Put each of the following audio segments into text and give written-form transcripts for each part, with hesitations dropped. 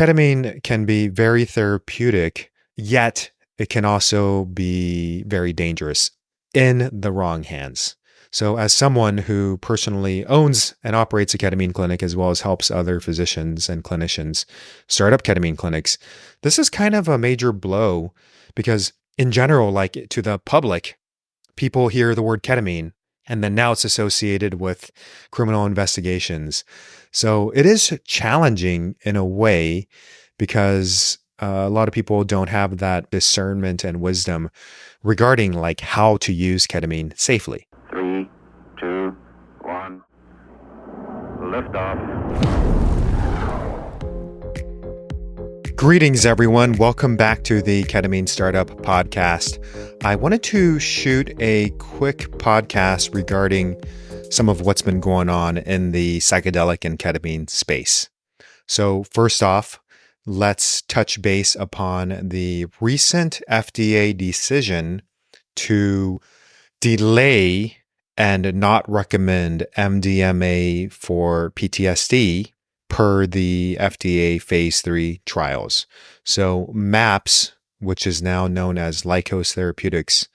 ketamine can be very therapeutic, yet it can also be very dangerous in the wrong hands. So as someone who personally owns and operates a ketamine clinic, as well as helps other physicians and clinicians start up ketamine clinics, this is kind of a major blow because in general, like to the public, people hear the word ketamine and then now it's associated with criminal investigations. So it is challenging in a way because a lot of people don't have that discernment and wisdom regarding like how to use ketamine safely. 3, 2, 1, lift off. Greetings, everyone. Welcome back to the Ketamine Startup Podcast. I wanted to shoot a quick podcast regarding some of what's been going on in the psychedelic and ketamine space. So first off, let's touch base upon the recent FDA decision to delay and not recommend MDMA for PTSD per the FDA phase 3 trials. So MAPS, which is now known as Lykos Therapeutics,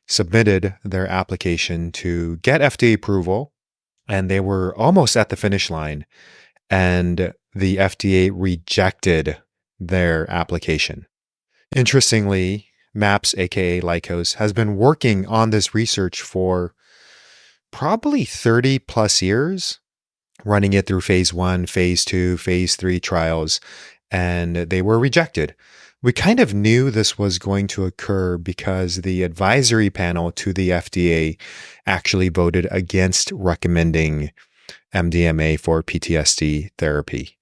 submitted their application to get FDA approval, and they were almost at the finish line, and the FDA rejected their application. Interestingly, MAPS, aka Lykos, has been working on this research for probably 30 plus years, running it through phase 1, phase 2, phase 3 trials, and they were rejected. We kind of knew this was going to occur because the advisory panel to the FDA actually voted against recommending MDMA for PTSD therapy.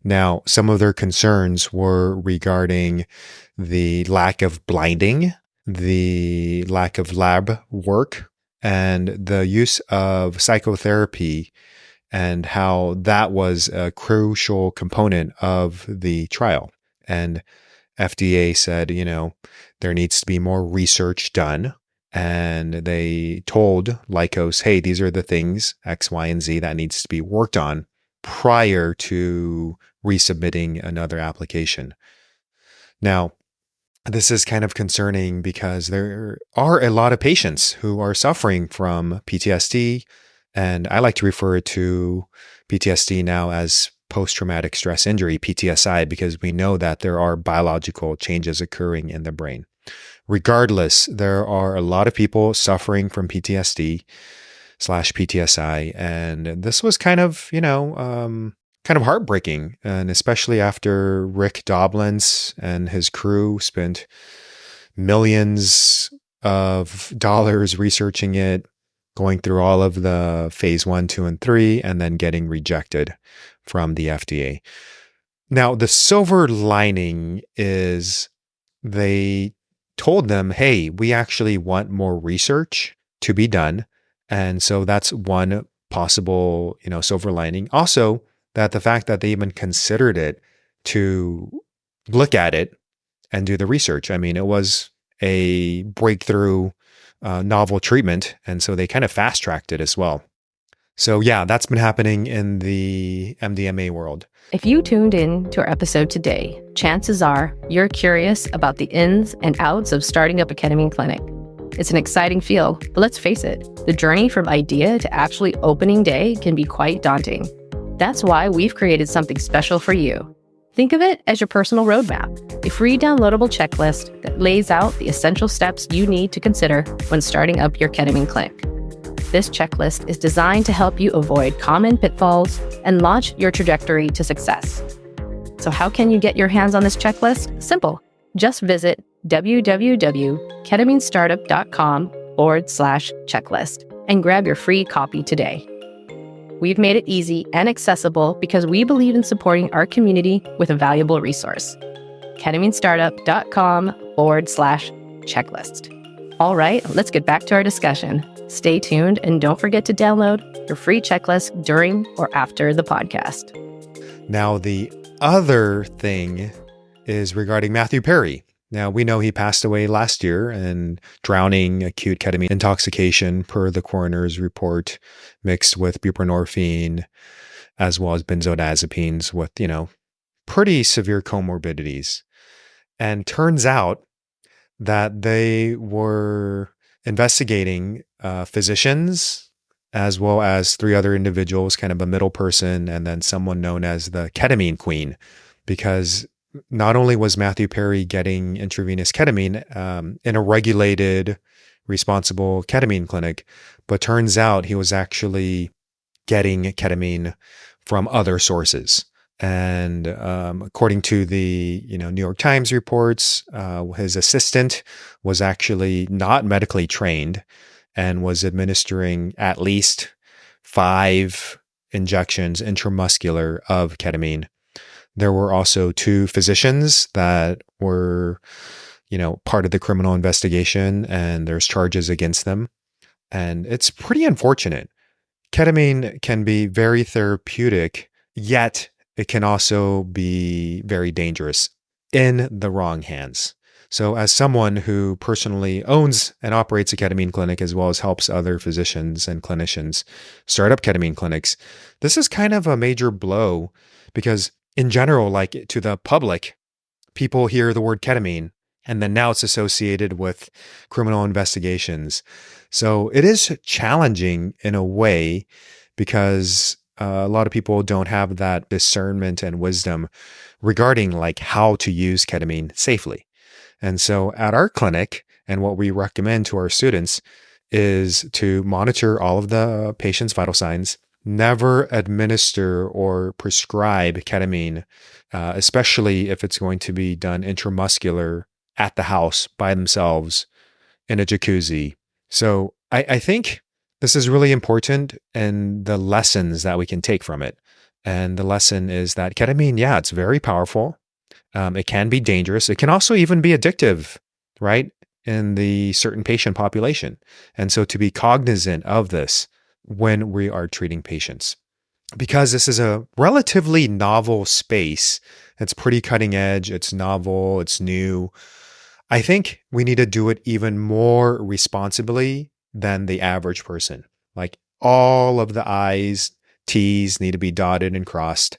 Now, some of their concerns were regarding the lack of blinding, the lack of lab work, and the use of psychotherapy, and how that was a crucial component of the trial. And FDA said, there needs to be more research done. And they told Lykos, hey, these are the things, X, Y, and Z, that needs to be worked on prior to resubmitting another application. Now, this is kind of concerning because there are a lot of patients who are suffering from PTSD, and I like to refer to PTSD now as post-traumatic stress injury, PTSI, because we know that there are biological changes occurring in the brain. Regardless, there are a lot of people suffering from PTSD/PTSI, and this was kind of heartbreaking, and especially after Rick Doblin and his crew spent millions of dollars researching it, going through all of the phase 1, 2, and 3, and then getting rejected from the FDA. Now, the silver lining is they told them, hey, we actually want more research to be done. And so that's one possible, silver lining. Also, that the fact that they even considered it to look at it and do the research. I mean, it was a breakthrough novel treatment, and so they kind of fast-tracked it as well. So yeah, that's been happening in the MDMA world. If you tuned in to our episode today, chances are you're curious about the ins and outs of starting up a ketamine clinic. It's an exciting field, but let's face it, the journey from idea to actually opening day can be quite daunting. That's why we've created something special for you. Think of it as your personal roadmap, a free downloadable checklist that lays out the essential steps you need to consider when starting up your ketamine clinic. This checklist is designed to help you avoid common pitfalls and launch your trajectory to success. So how can you get your hands on this checklist? Simple. Just visit www.ketaminestartup.com/checklist and grab your free copy today. We've made it easy and accessible because we believe in supporting our community with a valuable resource. ketaminestartup.com/checklist. All right, let's get back to our discussion. Stay tuned and don't forget to download your free checklist during or after the podcast. Now, the other thing is regarding Matthew Perry. Now, we know he passed away last year in drowning acute ketamine intoxication per the coroner's report, mixed with buprenorphine, as well as benzodiazepines with, pretty severe comorbidities. And turns out that they were investigating physicians as well as three other individuals, kind of a middle person, and then someone known as the ketamine queen, because not only was Matthew Perry getting intravenous ketamine in a regulated, responsible ketamine clinic, but turns out he was actually getting ketamine from other sources. And according to the New York Times reports, his assistant was actually not medically trained and was administering at least 5 injections intramuscular of ketamine. There were also 2 physicians that were, part of the criminal investigation, and there's charges against them. And it's pretty unfortunate. Ketamine can be very therapeutic, yet it can also be very dangerous in the wrong hands. So as someone who personally owns and operates a ketamine clinic, as well as helps other physicians and clinicians start up ketamine clinics, this is kind of a major blow because in general, like to the public, people hear the word ketamine and then now it's associated with criminal investigations. So it is challenging in a way because a lot of people don't have that discernment and wisdom regarding like how to use ketamine safely. And so at our clinic, and what we recommend to our students is to monitor all of the patient's vital signs, never administer or prescribe ketamine, especially if it's going to be done intramuscular at the house by themselves in a jacuzzi. So I think this is really important and the lessons that we can take from it. And the lesson is that ketamine, yeah, it's very powerful. It can be dangerous. It can also even be addictive, right? In the certain patient population. And so to be cognizant of this when we are treating patients, because this is a relatively novel space. It's pretty cutting edge. It's novel. It's new. I think we need to do it even more responsibly than the average person. Like all of the I's, T's need to be dotted and crossed.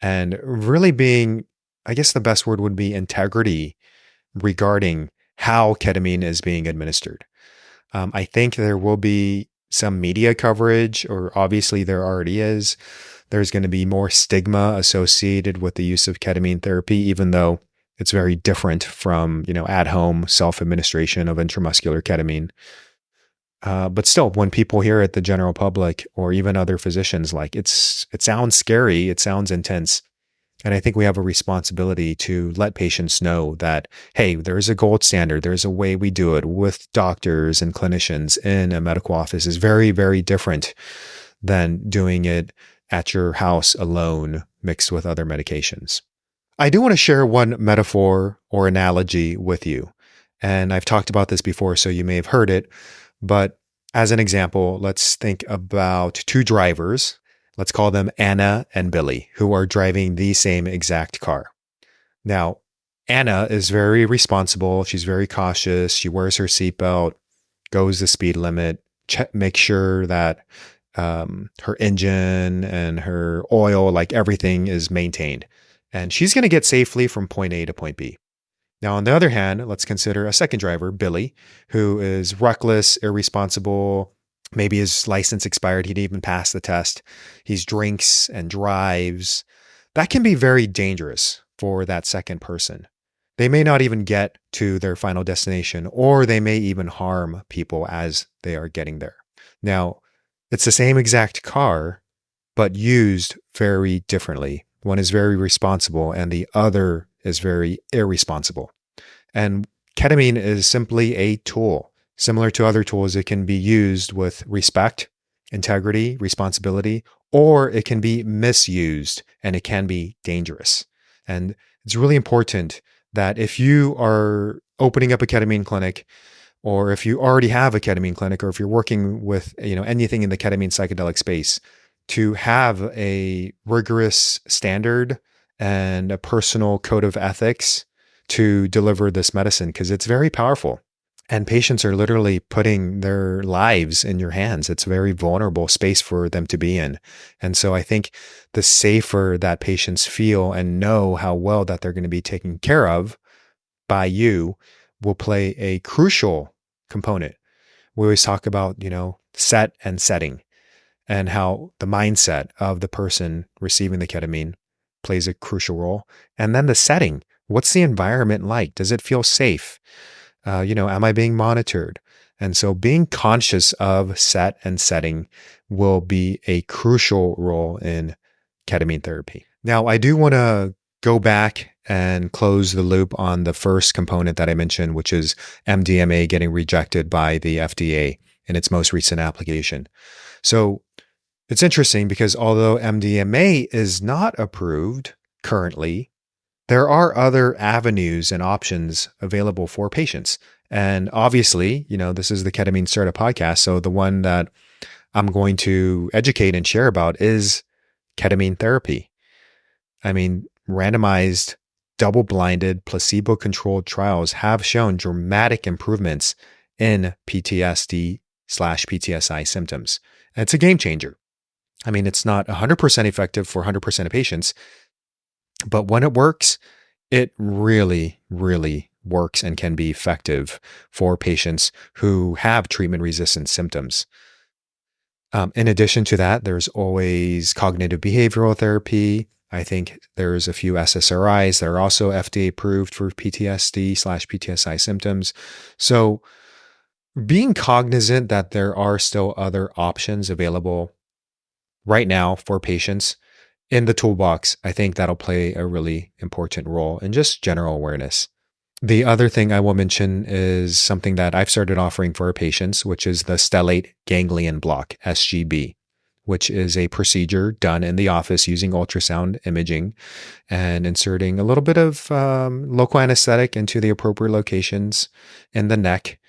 And really being, I guess the best word would be integrity regarding how ketamine is being administered. I think there will be some media coverage, or obviously there already is. There's going to be more stigma associated with the use of ketamine therapy, even though it's very different from, at-home self-administration of intramuscular ketamine. But still, when people hear it, the general public or even other physicians, like it sounds scary, it sounds intense. And I think we have a responsibility to let patients know that, hey, there is a gold standard. There's a way we do it with doctors and clinicians in a medical office. Is very, very different than doing it at your house alone, mixed with other medications. I do want to share one metaphor or analogy with you. And I've talked about this before, so you may have heard it. But as an example, let's think about 2 drivers. Let's call them Anna and Billy, who are driving the same exact car. Now, Anna is very responsible. She's very cautious. She wears her seatbelt, goes the speed limit, makes sure that her engine and her oil, like everything is maintained. And she's going to get safely from point A to point B. Now, on the other hand, let's consider a second driver, Billy, who is reckless, irresponsible. Maybe his license expired. He didn't even pass the test. He drinks and drives. That can be very dangerous for that second person. They may not even get to their final destination, or they may even harm people as they are getting there. Now, it's the same exact car, but used very differently. One is very responsible and the other is very irresponsible. And ketamine is simply a tool. Similar to other tools, it can be used with respect, integrity, responsibility, or it can be misused and it can be dangerous. And it's really important that if you are opening up a ketamine clinic, or if you already have a ketamine clinic, or if you're working with anything in the ketamine psychedelic space, to have a rigorous standard and a personal code of ethics to deliver this medicine, because it's very powerful. And patients are literally putting their lives in your hands. It's a very vulnerable space for them to be in. And so I think the safer that patients feel and know how well that they're going to be taken care of by you will play a crucial component. We always talk about, set and setting, and how the mindset of the person receiving the ketamine plays a crucial role. And then the setting. What's the environment like? Does it feel safe? Am I being monitored? And so being conscious of set and setting will be a crucial role in ketamine therapy. Now, I do want to go back and close the loop on the first component that I mentioned, which is MDMA getting rejected by the FDA in its most recent application. So it's interesting because although MDMA is not approved currently, there are other avenues and options available for patients. And obviously, this is the Ketamine Startup Podcast. So the one that I'm going to educate and share about is ketamine therapy. I mean, randomized, double-blinded, placebo-controlled trials have shown dramatic improvements in PTSD/PTSI symptoms. And it's a game changer. I mean, it's not 100% effective for 100% of patients, but when it works, it really, really works and can be effective for patients who have treatment-resistant symptoms. In addition to that, there's always cognitive behavioral therapy. I think there's a few SSRIs that are also FDA approved for PTSD/PTSI symptoms. So being cognizant that there are still other options available right now for patients in the toolbox, I think that'll play a really important role in just general awareness. The other thing I will mention is something that I've started offering for our patients, which is the Stellate Ganglion block, SGB, which is a procedure done in the office using ultrasound imaging and inserting a little bit of local anesthetic into the appropriate locations in the neck.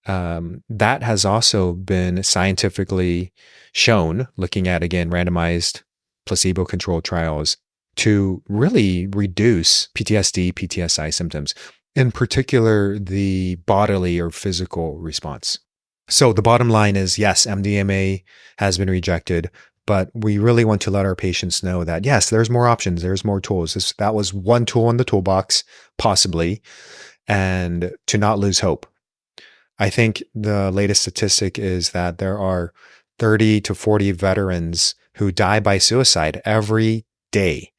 That has also been scientifically shown, looking at, again, randomized placebo-controlled trials, to really reduce PTSD, PTSI symptoms, in particular, the bodily or physical response. So the bottom line is, yes, MDMA has been rejected, but we really want to let our patients know that, yes, there's more options, there's more tools. That was one tool in the toolbox, possibly, and to not lose hope. I think the latest statistic is that there are 30 to 40 veterans who die by suicide every day.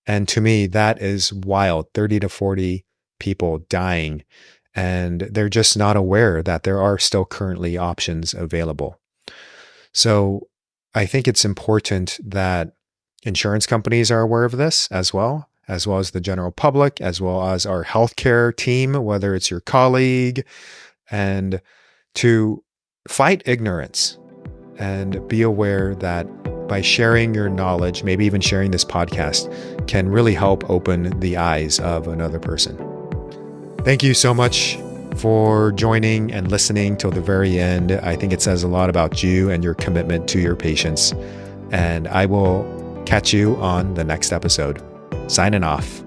And to me, that is wild. 30 to 40 people dying, and they're just not aware that there are still currently options available. So I think it's important that insurance companies are aware of this as well as the general public, as well as our healthcare team, whether it's your colleague, and to fight ignorance and be aware that by sharing your knowledge, maybe even sharing this podcast, can really help open the eyes of another person. Thank you so much for joining and listening till the very end. I think it says a lot about you and your commitment to your patients. And I will catch you on the next episode. Signing off.